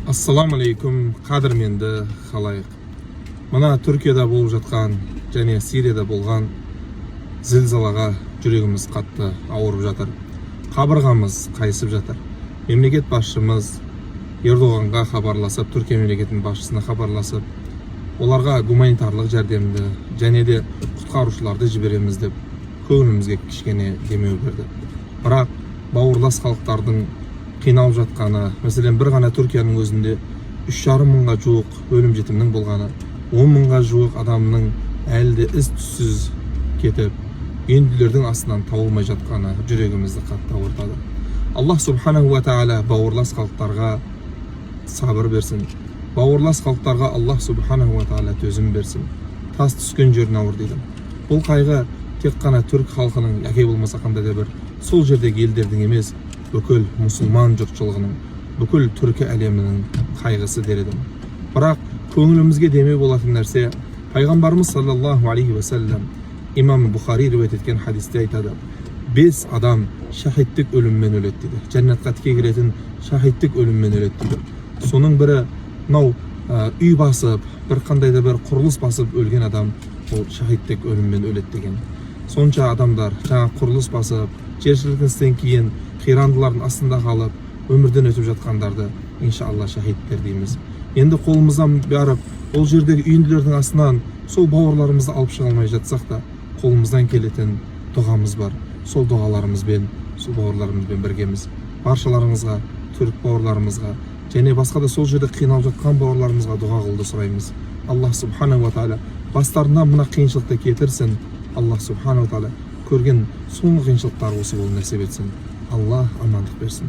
Assalamu alaikum, qadırmenді халайық. Мына Түркияда болып жатқан және Сирияда болған зілзалаға жүрегіміз қатты ауырып жатыр. Қабырғамыз қайысып жатыр. Мемлекет басшымыз Ердоғанға хабарласып, Түркия мемлекетінің басшысына хабарласып, оларға гуманитарлық жәрдемді және де құтқарушыларды жібереміз деп көңілімізге кішкене демеу берді. Бірақ бауырлас халықтардың қиналып жатқаны, мәселен бір ғана Түркияның өзінде 3,5 мыңға жуық өлім жетімнің болғаны, 10 мыңға жуық адамның әлі де із-түссіз кетіп, үйінділердің астынан табылмай жатқаны жүрегімізді қатты ауыртады. Аллах субханаху ва тағала бауырлас халықтарға сабыр берсін. Бауырлас халықтарға Аллах субханаху ва тағала төзім берсін. Тас түскен жерін ауыр дейді. Бұл қайғы тек қана түрк халқының, яки болмаса қандай да бір сол жердегі елдердің емес, бүкіл мұсылман жұртшылығының, бүкіл түркі әлемінің қайғысы дер едім. Бірақ көңілімізге демеу болатын нәрсе, пайғамбарымыз саллаллаху алейхи ва саллям имам Бухари риуаят еткен хадисте айтады: 5 адам шахидтік өліммен өледі дейді. Жәннатқа тіке кіретін шахидтік өліммен өледі дейді. Соның бірі мынау үй басып, бір қандай да бір құрылыс басып өлген адам, ол шахидтік өліммен өледі деген. Сонша адамдар жаңа құрылыс басып, жер сілкіністен кейін қирандылардың астында қалып, өмірден өтіп жатқандарды иншалла шахидтер дейміз. Енді қолымыздан барып, ол жердегі үйінділердің астынан сол бауырларымызды алып шыға алмай жатсақ та, қолымыздан келетін дұғамыз бар. Сол дұғаларымызбен, сол бауырларымызбен біргеміз. Баршаларыңызға, түрік бауырларымызға және басқа да сол жерде қиналып жатқан бауырларымызға дұға қылуды сұраймыз. Аллах субханаху ва тағала бастарынан мына қиыншылықты кетірсін. Аллах субханаху ва тағала көрген соңғы қиыншылықтар осы болуын нәсіп етсін. Аллах амандық берсін.